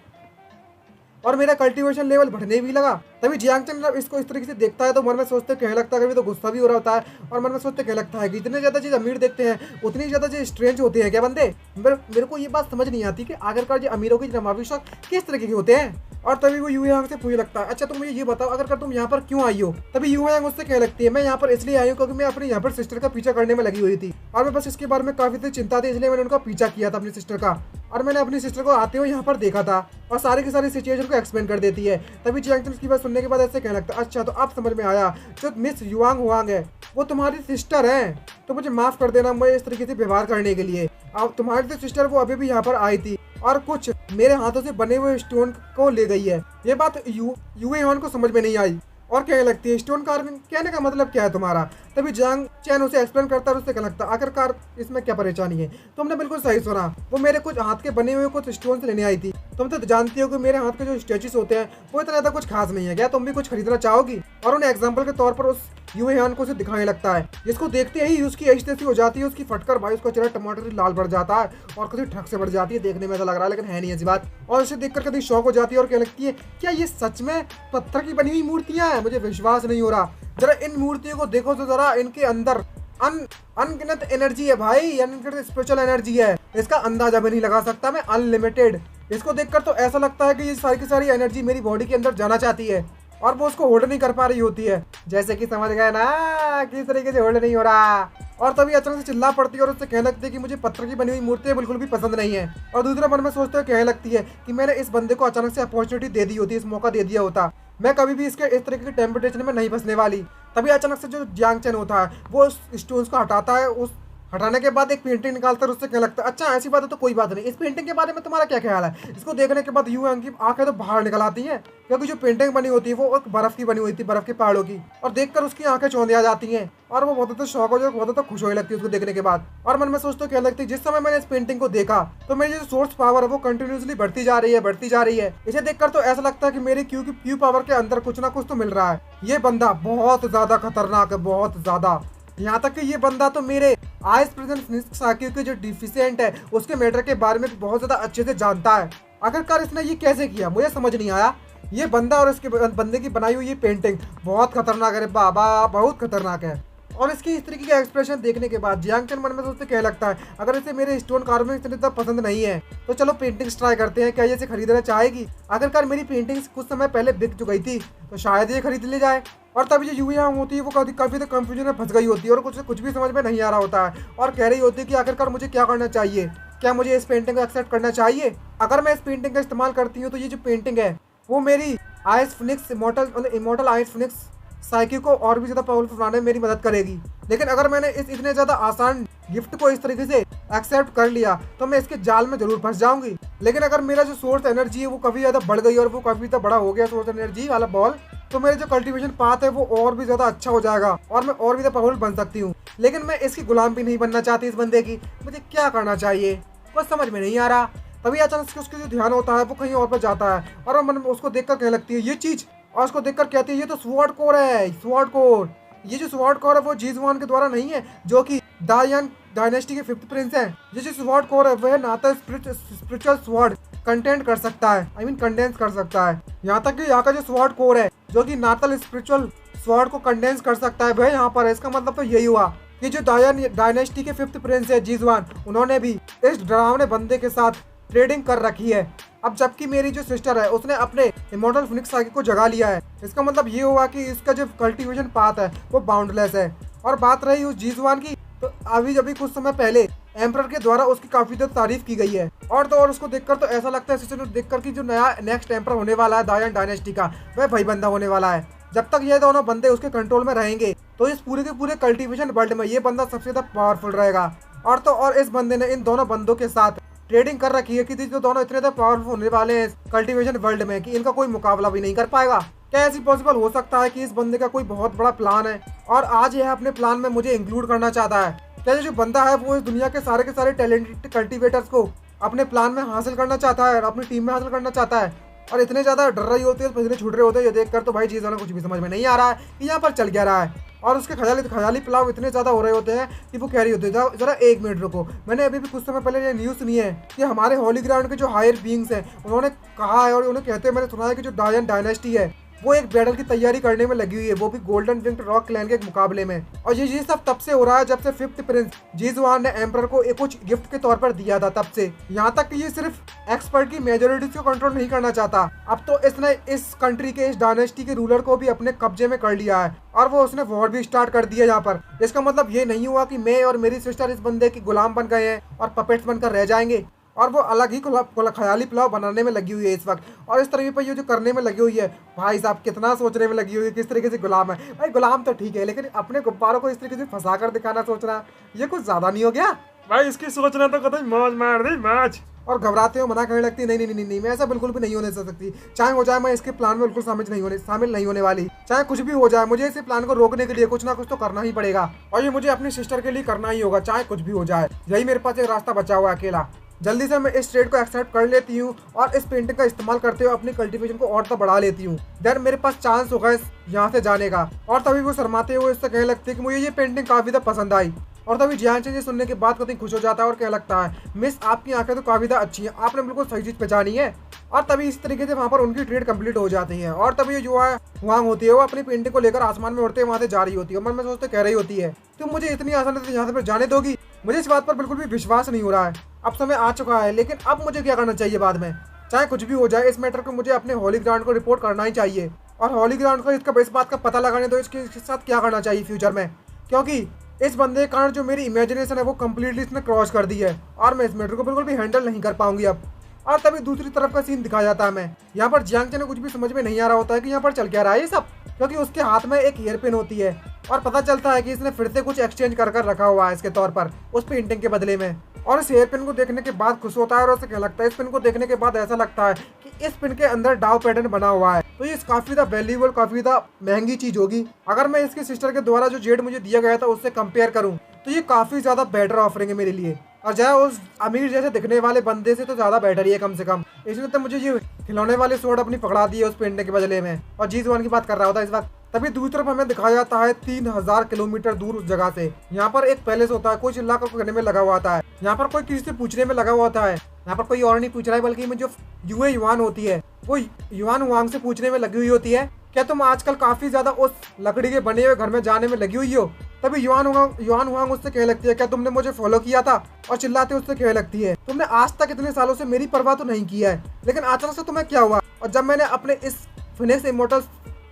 Speaker 1: और मेरा कल्टीवेशन लेवल बढ़ने भी लगा। तभी जियांग चैन जब इसको इस तरीके से देखता है तो मन में सोचते कहने लगता है, कभी तो गुस्सा भी हो रहा होता है और मन में सोचते कहने लगता है कि जितने ज्यादा चीज अमीर देखते हैं उतनी ज्यादा चीज स्ट्रेंज होते हैं क्या बंदे। मेरे को ये बात समझ नहीं आती कि आखिरकार ये अमीरों के नमावी शौक किस तरीके के होते हैं। और तभी वो यू यांग से पूछने लगता है, अच्छा तुम मुझे ये बताओ अगर तुम यहाँ पर क्यों आई हो। तभी यू यांग उससे कहने लगती है, मैं यहाँ पर इसलिए आई हूँ क्योंकि मैं अपनी यहाँ पर सिस्टर का पीछा करने में लगी हुई थी और मैं बस इसके बारे में काफी चिंता थी, इसलिए मैंने उनका पीछा किया था अपनी सिस्टर का। और मैंने अपनी सिस्टर को आते हुए यहाँ पर देखा था और सारी की सारी सिचुएशन को एक्सप्लेन कर देती है। तभी जियांग चैन उसकी बात सुनने के बाद ऐसे कहने लगता है, अच्छा तो अब समझ में आया, जो मिस युआंग हुआंग है वो तुम्हारी सिस्टर है, तो मुझे माफ कर देना मैं इस तरीके से व्यवहार करने के लिए। अब तुम्हारी जो सिस्टर वो अभी भी यहाँ पर आई थी और कुछ मेरे हाथों से बने हुए स्टोन को ले गई है। ये बात युए हॉन को समझ में नहीं आई और कहने लगती है, स्टोन कार्विंग कहने का मतलब क्या है तुम्हारा। तभी जियांग चैन उसे एक्सप्लेन करता है और उससे कहने लगता है, आखिरकार इसमें क्या परेशानी है। तुमने बिल्कुल सही सुना, वो मेरे कुछ हाथ के बने हुए कुछ स्टोन से लेने आई थी। तुम तो जानती हो कि मेरे हाथ के जो स्टेचुस होते हैं वो इतना ज्यादा कुछ खास नहीं है, क्या तुम भी कुछ खरीदना चाहोगी। और उन्हें एग्जाम्पल के तौर पर उस युए हॉन को उसे दिखाने लगता है, जिसको देखते ही उसकी ऐसी तैसी हो जाती है, उसकी फटकर भाई उसका चेहरा टमाटर लाल बढ़ जाता है और कभी ठक से बढ़ जाती है। देखने में ऐसा लग रहा है लेकिन है नहीं ऐसी बात। और उसे देखकर कभी शौक हो जाती है और कहने लगती है, क्या ये सच में पत्थर की बनी हुई मूर्तियां हैं, मुझे विश्वास नहीं हो रहा। जरा इन मूर्तियों को देखो तो जरा, इनके अंदर अनगिनत एनर्जी है भाई, अनगिनत स्पिरिचुअल एनर्जी है, इसका अंदाजा भी नहीं लगा सकता मैं, अनलिमिटेड। इसको देखकर तो ऐसा लगता है कि ये सारी की सारी एनर्जी मेरी बॉडी के अंदर जाना चाहती है और वो उसको होल्ड नहीं कर पा रही होती है। जैसे कि समझ गए ना किस तरीके से होल्ड नहीं हो रहा। और तभी अचानक से चिल्ला पड़ती है और उससे कहने लगती है कि मुझे पत्थर की बनी हुई मूर्तियां बिल्कुल भी पसंद नहीं है। और दूसरे मन में सोचते हुए कहने लगती है कि मैंने इस बंदे को अचानक से अपॉर्चुनिटी दे दी होती, इस मौका दे दिया होता, मैं कभी भी इसके इस तरीके के टेम्पटेशन में नहीं फंसने वाली। तभी अचानक से जो जियांग चैन होता है वो उस स्टोन्स को हटाता है, उस हटाने के बाद एक पेंटिंग निकालता है, उससे कहने लगता है, अच्छा ऐसी बात है तो कोई बात नहीं, इस पेंटिंग के बारे में तुम्हारा क्या ख्याल है। इसको देखने के बाद युआंग की आंखें तो बाहर निकल आती हैं, क्योंकि जो पेंटिंग बनी होती है वो एक बर्फ की बनी हुई थी, बर्फ के पहाड़ों की, और देखकर उसकी आंखें चौंधिया जाती हैं और वो बहुत ज्यादा शौक हो जाए, बहुत ज्यादा खुश होने लगती है उसको देखने के बाद। और मन में सोचते कहने लगती है, जिस समय मैंने इस पेंटिंग को देखा तो मेरी जो सोर्स पावर है वो कंटिन्यूसली बढ़ती जा रही है, बढ़ती जा रही है। इसे देखकर तो ऐसा लगता है कि मेरी क्यू पावर के अंदर कुछ ना कुछ तो मिल रहा है। ये बंदा बहुत ज्यादा खतरनाक है, बहुत ज्यादा। यहाँ तक कि ये बंदा तो मेरे आइस प्रेजेंट साकियो के जो डिफिशिएंट है उसके मैटर के बारे में बहुत ज्यादा अच्छे से जानता है। आखिरकार इसने ये कैसे किया मुझे समझ नहीं आया। ये बंदा और इसके बंदे की बनाई हुई ये पेंटिंग बहुत खतरनाक है बाबा, बहुत खतरनाक है। और इसकी इस तरीके का एक्सप्रेशन देखने के बाद जियांग चैन मन में सोचते कहने लगता है, अगर इसे मेरे स्टोन कार्विंग इतने ज्यादा पसंद नहीं है तो चलो पेंटिंग्स ट्राई करते हैं, क्या ये इसे खरीदना चाहेगी। आखिरकार मेरी पेंटिंग्स कुछ समय पहले बिक चुकी थी तो शायद ये खरीद ले जाए। और तभी जो युआंग होती है वो काफी तो कंफ्यूजन में फंस गई होती है और कुछ भी समझ में नहीं आ रहा होता है और कह रही होती है कि आखिरकार मुझे क्या करना चाहिए, क्या मुझे इस पेंटिंग को एक्सेप्ट करना चाहिए। अगर मैं इस पेंटिंग का इस्तेमाल करती हूँ तो ये जो पेंटिंग है वो मेरी ice Phoenix immortal ice Phoenix cycle को और भी ज्यादा पावरफुल बनाने में मेरी मदद करेगी। लेकिन अगर मैंने इस इतने ज्यादा आसान गिफ्ट को इस तरीके से एक्सेप्ट कर लिया तो मैं इसके जाल में जरूर फंस जाऊंगी। लेकिन अगर मेरा जो सोर्स एनर्जी है वो काफी ज्यादा बढ़ गई और वो काफी ज्यादा बड़ा हो गया सोर्स एनर्जी वाला बॉल, तो मेरे जो कल्टीवेशन पाथ है वो और भी ज्यादा अच्छा हो जाएगा और मैं और भी ज्यादा पावरफुल बन सकती हूँ। लेकिन मैं इसकी गुलाम भी नहीं बनना चाहती इस बंदे की, मुझे क्या करना चाहिए बस समझ में नहीं आ रहा। तभी अचानक से उसका जो ध्यान होता है वो कहीं और पर जाता है और मन में उसको देखकर कहने लगती है ये चीज, और उसको देखकर कहती है ये तो स्वॉर्ड कोर है, स्वॉर्ड कोर। ये जो स्वॉर्ड कोर है वो जीजवान के द्वारा नहीं है जो कि दायान डायनेस्टी के 5th प्रिंस है। ये जो स्वॉर्ड कोर है वह ना तो स्पिरिचुअल स्वॉर्ड कंटेंट कर सकता है, आई मीन कंडेंस कर सकता है। यहाँ तक कि यहाँ का जो स्वॉर्ड कोर है जो कि नातल स्पिरिचुअल स्वॉर्ड को कंडेंस कर सकता है वह यहाँ पर है। इसका मतलब तो यही हुआ कि जो दायान डायनेस्टी के 5th प्रिंस है जीजवान, उन्होंने भी इस डरावने बंदे के साथ ट्रेडिंग कर रखी है। अब जबकि मेरी जो सिस्टर है उसने अपने इमॉर्टल फिनिक्स साइकिल को जगा लिया है, इसका मतलब ये हुआ कि इसका जो कल्टीवेशन पाथ है वो बाउंडलेस है। और बात रही उस जीजवान की, तो अभी कुछ समय पहले एम्परर के द्वारा उसकी काफी ज्यादा तारीफ की गई है। और तो और उसको देखकर तो ऐसा लगता है सिस्टर देखकर कि जो नया नेक्स्ट एम्परर होने वाला है दायान डायनेस्टी का, वह भाई बंदा होने वाला है। जब तक ये दोनों बंदे उसके कंट्रोल में रहेंगे तो इस पूरे के पूरे कल्टीवेशन वर्ल्ड में ये बंदा सबसे ज्यादा पावरफुल रहेगा। और तो और इस बंदे ने इन दोनों बंदों के साथ ट्रेडिंग कर रखी है कि जो दोनों इतने ज्यादा पावरफुल होने वाले हैं कल्टीवेशन वर्ल्ड में कि इनका कोई मुकाबला भी नहीं कर पाएगा। क्या ऐसी पॉसिबल हो सकता है कि इस बंदे का कोई बहुत बड़ा प्लान है और आज यह अपने प्लान में मुझे इंक्लूड करना चाहता है। क्या जो बंदा है वो इस दुनिया के सारे टैलेंटेड कल्टीवेटर्स को अपने प्लान में हासिल करना चाहता है, अपनी टीम में हासिल करना चाहता है। और इतने ज्यादा डर रही होती है, पसीने छूट रहे होते हैं, ये देखकर तो भाई चीजों ने कुछ भी समझ में नहीं आ रहा है कि यहाँ पर चल क्या रहा है। और उसके ख्याली ख्याली पुलाव इतने ज़्यादा हो रहे होते हैं कि वो कह रही होती है जरा 1 मिनट रुको। मैंने अभी भी कुछ समय पहले ये न्यूज़ सुनी है कि हमारे होली ग्राउंड के जो हायर बींग्स हैं उन्होंने कहा है और उन्हें कहते हैं, मैंने सुना है कि जो डायन डायनेस्टी है वो एक बैटल की तैयारी करने में लगी हुई है, वो भी गोल्डन विंग्ड रॉक क्लैन के एक मुकाबले में। और ये सब तब से हो रहा है जब से 5th प्रिंस जीजुआन ने एम्परर को एक कुछ गिफ्ट के तौर पर दिया था, तब से। यहाँ तक कि ये सिर्फ एक्सपर्ट की मेजोरिटी को कंट्रोल नहीं करना चाहता, अब तो इसने इस कंट्री के इस डायनेस्टी के रूलर को भी अपने कब्जे में कर लिया है और वो उसने वॉर भी स्टार्ट कर दिया यहाँ पर। इसका मतलब ये नहीं हुआ कि मैं और मेरी सिस्टर इस बंदे की गुलाम बन गए हैं और पपेट्स बनकर रह जाएंगे, और वो अलग ही ख्याली पुलाव बनाने में लगी हुई है इस वक्त। और इस तरीके पर ये जो करने में लगी हुई है, भाई साहब कितना सोचने में लगी हुई है किस तरीके से गुलाम है। भाई गुलाम तो ठीक है, लेकिन अपने गुब्बारों को इस तरीके से फंसा कर दिखाना सोचना, ये कुछ ज्यादा नहीं हो गया
Speaker 2: भाई? इसकी सोचना तो कतई मौज मार दी मौज।
Speaker 1: और घबराते हो मना करने लगती, नहीं नहीं नहीं नहीं मैं ऐसा बिल्कुल भी नहीं होने दे सकती। चाहे हो जाए, मैं इसके प्लान में बिल्कुल शामिल नहीं होने वाली। चाहे कुछ भी हो जाए, मुझे इस प्लान को रोकने के लिए कुछ ना कुछ तो करना ही पड़ेगा, और ये मुझे अपनी सिस्टर के लिए करना ही होगा, चाहे कुछ भी हो जाए। यही मेरे पास एक रास्ता बचा हुआ है अकेला। जल्दी से मैं इस ट्रेड को एक्सेप्ट कर लेती हूँ और इस पेंटिंग का इस्तेमाल करते हुए अपनी कल्टीवेशन को और तो बढ़ा लेती हूँ। देन मेरे पास चांस होगा यहाँ से जाने का। और तभी वो शर्माते हुए इससे कहने लगते हैं कि मुझे ये पेंटिंग काफी ज्यादा पसंद आई। और तभी जियांग चैन ये सुनने के बाद कहीं खुश हो जाता है और कहने लगता है, मिस आपकी आंखें तो काफी ज्यादा अच्छी हैं, आपने बिल्कुल सही चीज पहचानी है। और तभी इस तरीके से वहाँ पर उनकी ट्रेड कंप्लीट हो जाती है। और तभी जो है हुआंग होती है, वो अपनी पेंटिंग को लेकर आसमान में उड़ते हुए वहाँ से जा रही होती है। मन में सोचते कह रही होती है, तुम मुझे इतनी आसानी से यहाँ से जाने दोगी? मुझे इस बात पर बिल्कुल भी विश्वास नहीं हो रहा है। अब समय आ चुका है, लेकिन अब मुझे क्या करना चाहिए बाद में? चाहे कुछ भी हो जाए, इस मैटर को मुझे अपने होली ग्राउंड को रिपोर्ट करना ही चाहिए। और होली ग्राउंड को इस बात का पता लगाने दो इसके साथ क्या करना चाहिए फ्यूचर में, क्योंकि इस बंदे के कारण जो मेरी इमेजिनेशन है वो कम्प्लीटली इसने क्रॉस कर दी है और मैं इस मैटर को बिल्कुल भी हैंडल नहीं कर पाऊंगी अब। और तभी दूसरी तरफ का सीन दिखाया जाता है हमें। यहाँ पर जियांग चैन को कुछ भी समझ में नहीं आ रहा होता है कि यहाँ पर चल क्या रहा है ये सब, क्योंकि उसके हाथ में एक हेयर पिन होती है और पता चलता है कि इसने फिर से कुछ एक्सचेंज कर रखा हुआ है इसके तौर पर उस पेंटिंग के बदले में। और इस हेयर पिन को देखने के बाद खुश होता है और उसे क्या लगता है, इस पिन को देखने के बाद ऐसा लगता है कि इस पिन के अंदर डाव पैटर्न बना हुआ है, तो ये काफी ज्यादा वैल्यूएबल, काफी ज्यादा महंगी चीज होगी। अगर मैं इसकी सिस्टर के द्वारा जो जेड मुझे दिया गया था उससे कंपेयर करूं तो ये काफी ज्यादा बेटर ऑफरिंग है मेरे लिए, और चाहे उस अमीर जैसे दिखने वाले बंदे से तो ज्यादा बेटर ही है कम से कम। इसने तो मुझे ये खिलौने वाले स्वॉर्ड अपनी पकड़ा दी है उस पेंटिंग के बदले में। और जीजुआन की बात कर रहा होता है इस वक्त। तभी दूसरी तरफ हमें दिखाया जाता है 3000 किलोमीटर दूर उस जगह से, यहाँ पर एक पैलेस होता है, कोई चिल्ला कर कहने में लगा हुआ होता है। यहाँ पर कोई किसी से पूछने में लगा हुआ होता है। यहाँ पर कोई और नहीं पूछ रहा है, बल्कि जो यूए युआन होती है वो युआन हुआंग से पूछने में लगी हुई होती है, क्या तुम आजकल काफी ज्यादा उस लकड़ी के बने हुए घर में जाने में लगी हुई हो? तभी युआन हुआंग उससे कहने लगती है, क्या तुमने मुझे फॉलो किया था? और चिल्लाते उससे कहने लगती है, तुमने आज तक इतने सालों से मेरी परवाह तो नहीं किया है, लेकिन अचानक से तुम्हें क्या हुआ? और जब मैंने अपने इस फिनिक्स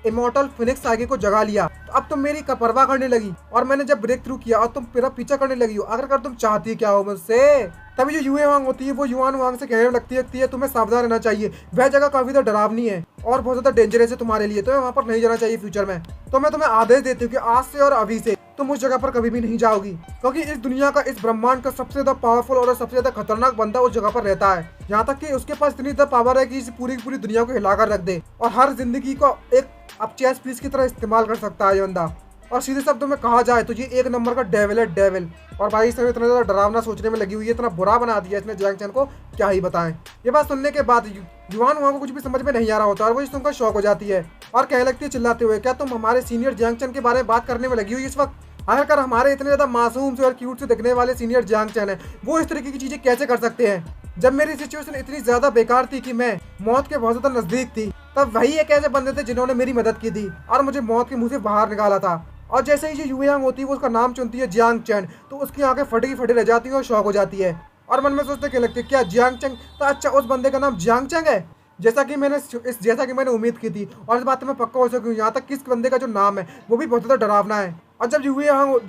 Speaker 1: इमोर्टल फिनिक्स सागे को जगा लिया तो अब तुम मेरी परवाह करने लगी, और मैंने जब ब्रेक थ्रू किया और तुम मेरा पीछा करने लगी हो, आखिरकार तुम चाहती क्या हो मुझसे? तभी जो यूए हुआंग होती है वो युआन हुआंग से कहने लगती है, तुम्हें सावधान रहना चाहिए, वह जगह काफी ज्यादा डरावनी है और बहुत ज्यादा डेंजरस है तुम्हारे लिए, तुम्हें वहाँ पर नहीं जाना चाहिए फ्यूचर में। तो मैं तुम्हें आदेश देती हूँ कि आज से और अभी से तुम उस जगह पर कभी भी नहीं जाओगी, क्योंकि इस दुनिया का, इस ब्रह्मांड का सबसे ज्यादा पावरफुल और सबसे ज्यादा खतरनाक बंदा उस जगह पर रहता है। यहाँ तक कि उसके पास इतनी ज्यादा पावर है कि इस पूरी की पूरी दुनिया को हिलाकर रख दे और हर जिंदगी को एक अब चेस पीस की तरह इस्तेमाल कर सकता है ये बंदा। और सीधे शब्दों में कहा जाए तो ये एक नंबर का डेविल है, डेविल। और भाई इसने इतना ज्यादा डरावना सोचने में लगी हुई है, इतना बुरा बना दिया इसने जियांग चैन को, क्या ही बताएं। ये बात सुनने के बाद युआन हुआंग को कुछ भी समझ में नहीं आ रहा होता और वो सुनकर शौक हो जाती है और कहने लगती है चिल्लाते हुए, क्या तुम हमारे सीनियर जियांग चैन के बारे में बात करने में लगी हुई इस वक्त? आखिरकार हमारे इतने ज्यादा मासूम से और क्यूट से दिखने वाले सीनियर जियांग चैन है, वो इस तरीके की चीजें कैसे कर सकते हैं? जब मेरी सिचुएशन इतनी ज्यादा बेकार थी कि मैं मौत के बहुत ज्यादा नजदीक थी, तब वही एक ऐसे बंदे थे जिन्होंने मेरी मदद की थी और मुझे मौत के मुंह से बाहर निकाला था। और जैसे ही जो यूए हुआंग होती है वो उसका नाम चुनती है जियांग चैन, तो उसकी आंखें फटी फटी रह जाती है और शौक हो जाती है और मन में सोचते क्या लगती है, क्या जियांग चैन? तो अच्छा उस बंदे का नाम जियांग चैन है, जैसा कि मैंने उम्मीद की थी। और इस बात में पक्का हो सकूँ, यहाँ तक किस बंदे का जो नाम है वो भी बहुत ज्यादा डरावना है। और जब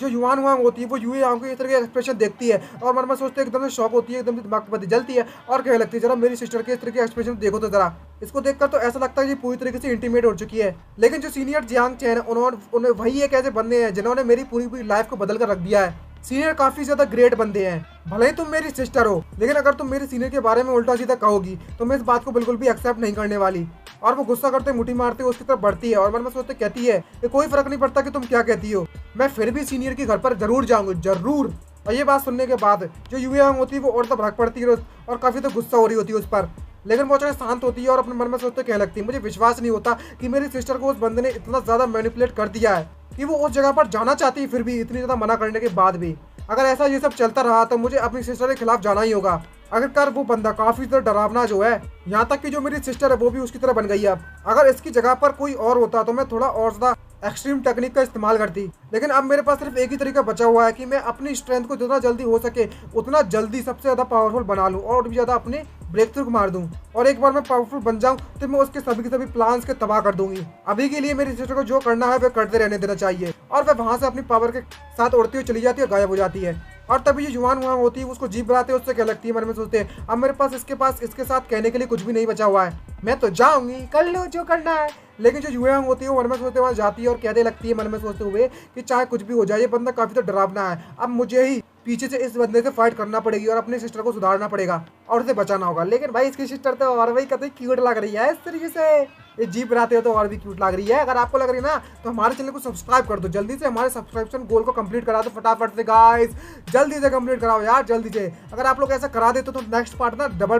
Speaker 1: युआन हुआंग होती है वो यूए हुआंग को इस तरह के एक्सप्रेशन देखती है और मन में सोचते एकदम से शॉक होती है, एकदम से दिमाग पर जलती है और कहने लगती है, जरा मेरी सिस्टर के इस तरह के एक्सप्रेशन देखो तो जरा। इसको देखकर तो ऐसा लगता है कि पूरी तरीके से इंटीमेट हो चुकी है। लेकिन जो सीनियर जियांग चैन है उन्होंने वही एक ऐसे बंदे हैं जिन्होंने मेरी पूरी लाइफ को बदल कर रख दिया है। सीनियर काफी ज्यादा ग्रेट बंदे हैं, भले ही तुम मेरी सिस्टर हो, लेकिन अगर तुम मेरे सीनियर के बारे में उल्टा सीधा कहोगी तो मैं इस बात को बिल्कुल भी एक्सेप्ट नहीं करने वाली। और वो गुस्सा करते मुट्ठी मारते उसकी तरफ बढ़ती है और मन में सोचते कहती है कि कोई फर्क नहीं पड़ता कि तुम क्या कहती हो, मैं फिर भी सीनियर के घर पर जरूर जाऊंगी, जरूर। और ये बात सुनने के बाद जो यूए हुआंग होती है वो और तो भड़क पड़ती है और काफी तो गुस्सा हो रही होती है उस पर, लेकिन वो अचानक शांत होती है और अपने मन में सोचते कहने लगती है, मुझे विश्वास नहीं होता कि मेरी सिस्टर को उस बंदे ने इतना ज्यादा मैनिपुलेट कर दिया है। कि वो उस जगह पर जाना चाहती है, फिर भी इतनी ज़्यादा मना करने के बाद भी। अगर ऐसा ये सब चलता रहा तो मुझे अपनी सिस्टर के खिलाफ जाना ही होगा। आखिरकार वो बंदा काफी ज़्यादा डरावना जो है, यहाँ तक कि जो मेरी सिस्टर है वो भी उसकी तरह बन गई है अब। अगर इसकी जगह पर कोई और होता तो मैं थोड़ा और ज़्यादा एक्सट्रीम टेक्निक का इस्तेमाल करती, लेकिन अब मेरे पास सिर्फ एक ही तरीका बचा हुआ है कि मैं अपनी स्ट्रेंथ को जितना जल्दी हो सके उतना जल्दी सबसे ज़्यादा पावरफुल बना लूँ और भी ज़्यादा अपने ब्रेक थ्रू मार दूँ। और एक बार मैं पावरफुल बन जाऊँ तो मैं उसके सभी के सभी प्लान्स के तबाह कर दूंगी। अभी के लिए मेरी सिस्टर को जो करना है वह करते रहने देना चाहिए, और वह वहाँ से अपनी पावर के साथ उड़ती हुई चली जाती है और गायब हो जाती है। और तभी ये जुआन वहाँ होती है, उसको जीप बनाते हैं, उससे क्या लगती है, मन में सोचते हैं अब मेरे पास इसके साथ कहने के लिए कुछ भी नहीं बचा हुआ है, मैं तो जाऊंगी, कर लो जो करना है। लेकिन जो युवांग होती है वो मन में सोचते वहाँ जाती है और कहने लगती है मन में सोचते हुए कि चाहे कुछ भी हो जाए ये बंदा काफी तो डरावना है, अब मुझे ही पीछे से इस बंदे से फाइट करना पड़ेगी और अपने सिस्टर को सुधारना पड़ेगा और उसे बचाना होगा। लेकिन भाई इसकी सिस्टर तो और भाई कतई क्यूट लग रही है, इस तरीके से ये जीप बनाते हो तो और भी क्यूट लग रही है। अगर आपको लग रही है ना तो हमारे चैनल को सब्सक्राइब कर दो, जल्दी से हमारे सब्सक्रिप्शन गोल को कंप्लीट करा दो फटाफट से गाइस, जल्दी से कंप्लीट कराओ यार जल्दी से। अगर आप लोग ऐसा करा देते तो नेक्स्ट पार्ट ना डबल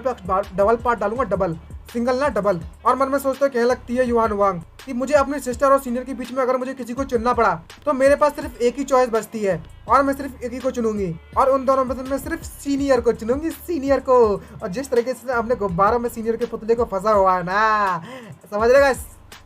Speaker 1: पार्ट डालूंगा, डबल सिंगल ना डबल। और मन में सोचते कहने लगती है युवान वांग कि मुझे अपने सिस्टर और सीनियर के बीच में अगर मुझे किसी को चुनना पड़ा तो मेरे पास सिर्फ एक ही चॉइस बचती है और मैं सिर्फ एक ही को चुनूंगी, और उन दोनों में से मैं सिर्फ सीनियर को चुनूंगी, सीनियर को। और जिस तरीके से अपने गुब्बारों में सीनियर के पुतले को फंसा हुआ है ना, समझ रहे हो,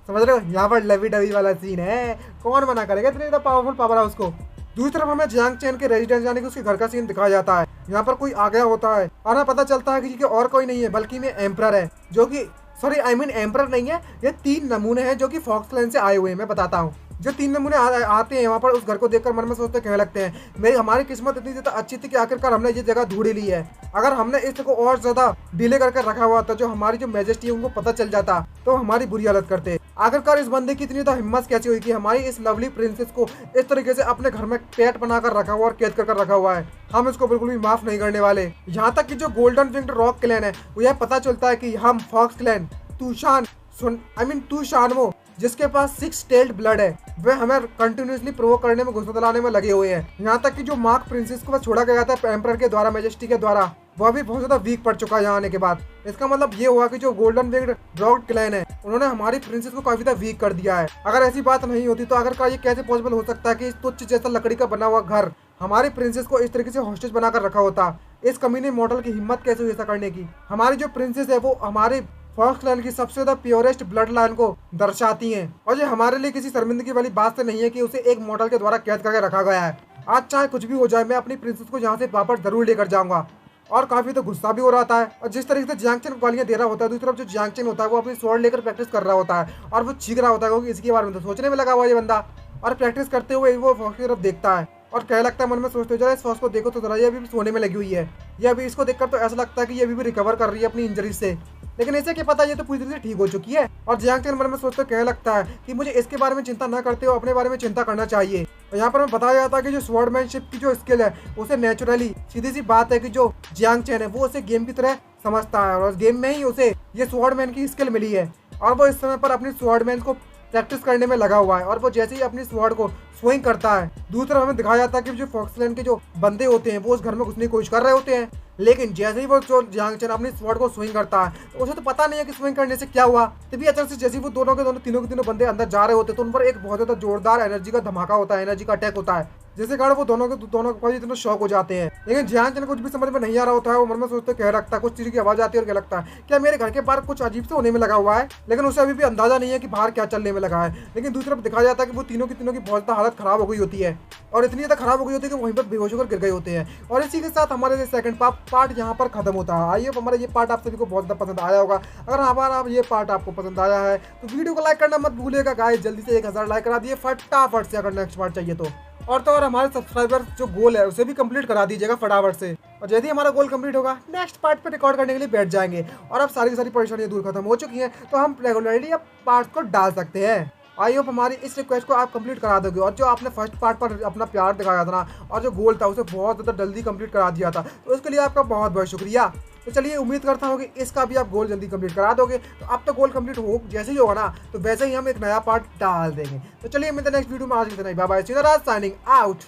Speaker 1: समझ रहे हो, यहाँ पर लवी डवी वाला सीन है, कौन मना करेगा, इतनी ज़्यादा पावरफुल पावर है उसको। दूसरी तरफ हमें जियांग चैन के रेजिडेंस यानी कि उसके घर का सीन दिखाया जाता है। यहाँ पर कोई आ गया होता है और हमें पता चलता है कि और कोई नहीं है बल्कि मैं एम्परर है, जो कि सॉरी आई मीन एम्परर नहीं है, ये 3 नमूने हैं जो कि फॉक्सलैंड से आए हुए हैं। मैं बताता हूँ, जो 3 नमूने आते हैं वहाँ पर उस घर को देखकर मन में सोचते कहने लगते हैं हमारी किस्मत इतनी ज़्यादा अच्छी थी कि आखिरकार हमने ये जगह ढूंढ ली है। अगर हमने इस को और ज़्यादा डिले करके रखा हुआ था, जो हमारी जो मेजेस्टी है उनको पता चल जाता तो हमारी बुरी हालत करते। आखिरकार इस बंदे की इतनी ज़्यादा हिम्मत कैसे हुई कि हमारी इस लवली प्रिंसेस को इस तरीके से अपने घर में पेट बनाकर रखा हुआ और कैद कर रखा हुआ है। हम इसको बिल्कुल भी माफ नहीं करने वाले। यहाँ तक कि जो गोल्डन विंग्ड रॉक क्लैन है वो यह पता चलता है कि हम फॉक्स क्लैन तूशानवो जिसके पास 6 टेल्ड ब्लड है वे हमें कंटिन्यूसली प्रोवोक करने में घुसपैठ लाने में लगे हुए हैं। यहाँ तक कि जो मार्क प्रिंसेस को छोड़ा गया था एम्परर के द्वारा, मेजेस्टी के द्वारा, वह भी बहुत ज्यादा वीक पड़ चुका है यहाँ आने के बाद। इसका मतलब ये हुआ कि जो गोल्डन विंग्ड रॉक क्लैन है उन्होंने हमारी प्रिंसेस को काफी ज्यादा वीक कर दिया है। अगर ऐसी बात नहीं होती तो आखिरकार ये कैसे पॉसिबल हो सकता है कि इस तुच्छ जैसा लकड़ी का बना हुआ घर हमारी प्रिंसेस को इस तरीके से हॉस्टेज बनाकर रखा होता। इस कमीने मॉडल की हिम्मत कैसे हुई ऐसा करने की। हमारी जो प्रिंसेस है वो हमारे फॉक्स क्लैन की सबसे ज्यादा प्योरेस्ट ब्लड लाइन को दर्शाती हैं, और ये हमारे लिए किसी शर्मिंदगी वाली बात से नहीं है कि उसे एक मॉडल के द्वारा कैद करके रखा गया है। आज चाहे कुछ भी हो जाए मैं अपनी प्रिंसेस को यहाँ से वापस जरूर लेकर जाऊंगा। और काफी तो गुस्सा भी हो रहा है, और जिस तरीके से जियांग चेन गालियां दे रहा होता है, दूसरी तरफ जो जियांग चेन होता है वो अपनी स्वॉर्ड लेकर प्रैक्टिस कर रहा होता है और वो चीख रहा होता है क्योंकि इसके बारे में तो सोचने में लगा हुआ ये बंदा। और प्रैक्टिस करते हुए वो फॉक्स की तरफ देखता है और कह लगता है मन में सोचते जरा इस फॉक्स को देखो तो जरा, ये अभी भी सोने में लगी हुई है, ये अभी इसको देखकर तो ऐसा लगता है कि ये अभी भी रिकवर कर रही है अपनी इंजरी से, लेकिन इसे क्या पता ये तो पूरी तरह से ठीक हो चुकी है। और जियांग चेन मन में सोचते कहने लगता है कि मुझे इसके बारे में चिंता न करते हो अपने बारे में चिंता करना चाहिए। और यहाँ पर हमें बताया जाता है कि जो स्वॉर्डमैनशिप की जो स्किल है उसे नेचुरली सीधी सी बात है कि जो जियांग चेन है वो उसे गेम की तरह समझता है और उस गेम में ही उसे ये स्वॉर्डमैन की स्किल मिली है और वो इस समय पर अपनी स्वॉर्डमैन को प्रैक्टिस करने में लगा हुआ है और वो जैसे ही अपनी स्वॉर्ड को स्विंग करता है, दूसरी तरफ हमें दिखाया जाता है कि जो फॉक्सलैंड के जो बंदे होते हैं वो उस घर में घुसने की कोशिश कर रहे होते हैं, लेकिन जैसे ही वो जो जियांग चेन अपनी स्वॉर्ड को स्विंग करता है तो उसे तो पता नहीं है कि स्विंग करने से क्या हुआ। तभी अचानक से जैसे ही वो दोनों के तीनों बंदे अंदर जा रहे होते हैं तो उन पर एक बहुत ज्यादा जोरदार एनर्जी का धमाका होता है, एनर्जी का अटैक होता है, जिसके कारण वो दोनों के इतना शॉक हो जाते हैं। लेकिन जियांग चेन कुछ भी समझ में नहीं आ रहा होता है, वो मन में सोचते कह रखता है, कुछ चीज की आवाज आती है और कह लगता है क्या मेरे घर के बाहर कुछ अजीब से होने में लगा हुआ है, लेकिन उसे अभी भी अंदाजा नहीं है कि बाहर क्या चलने में लगा है। लेकिन दूसरी तरफ दिखाया जाता है कि वो तीनों की बहुत ज्यादा हालत खराब हो गई होती है और इतनी ज्यादा खराब हो गई होती है कि वहीं पर बेहोश होकर गिर गए होते हैं। और इसी के साथ हमारे सेकंड पार्ट यहाँ पर खत्म होता है। आइए हमारा ये पार्ट आप सभी को बहुत ज्यादा पसंद आया होगा। अगर हमारा ये पार्ट आपको पसंद आया है तो वीडियो को लाइक करना मत भूलिएगा गाइस, जल्दी से 1000 लाइक करा दिए फटाफट से अगर नेक्स्ट पार्ट चाहिए तो। और हमारे सब्सक्राइबर जो गोल है उसे भी कंप्लीट करा दीजिएगा फटाफट से, और जैसे ही हमारा गोल कंप्लीट होगा नेक्स्ट पार्ट पे रिकॉर्ड करने के लिए बैठ जाएंगे और अब सारी की सारी परेशानियां दूर खत्म हो चुकी हैं तो हम रेगुलरली अब पार्ट को डाल सकते हैं। आई होप हमारी इस रिक्वेस्ट को आप कंप्लीट करा दोगे और जो आपने फर्स्ट पार्ट पर अपना प्यार दिखाया था ना और जो गोल था उसे बहुत ज़्यादा जल्दी कंप्लीट करा दिया था, तो उसके लिए आपका बहुत बहुत शुक्रिया। तो चलिए उम्मीद करता हूँ कि इसका भी आप गोल जल्दी कंप्लीट करा दोगे। तो अब तो गोल कंप्लीट हो जैसे ही होगा ना तो वैसे ही हम एक नया पार्ट डाल देंगे। तो चलिए मिलते हैं नेक्स्ट वीडियो में, आज इतना ही, बाय बाय, साइनिंग आउट।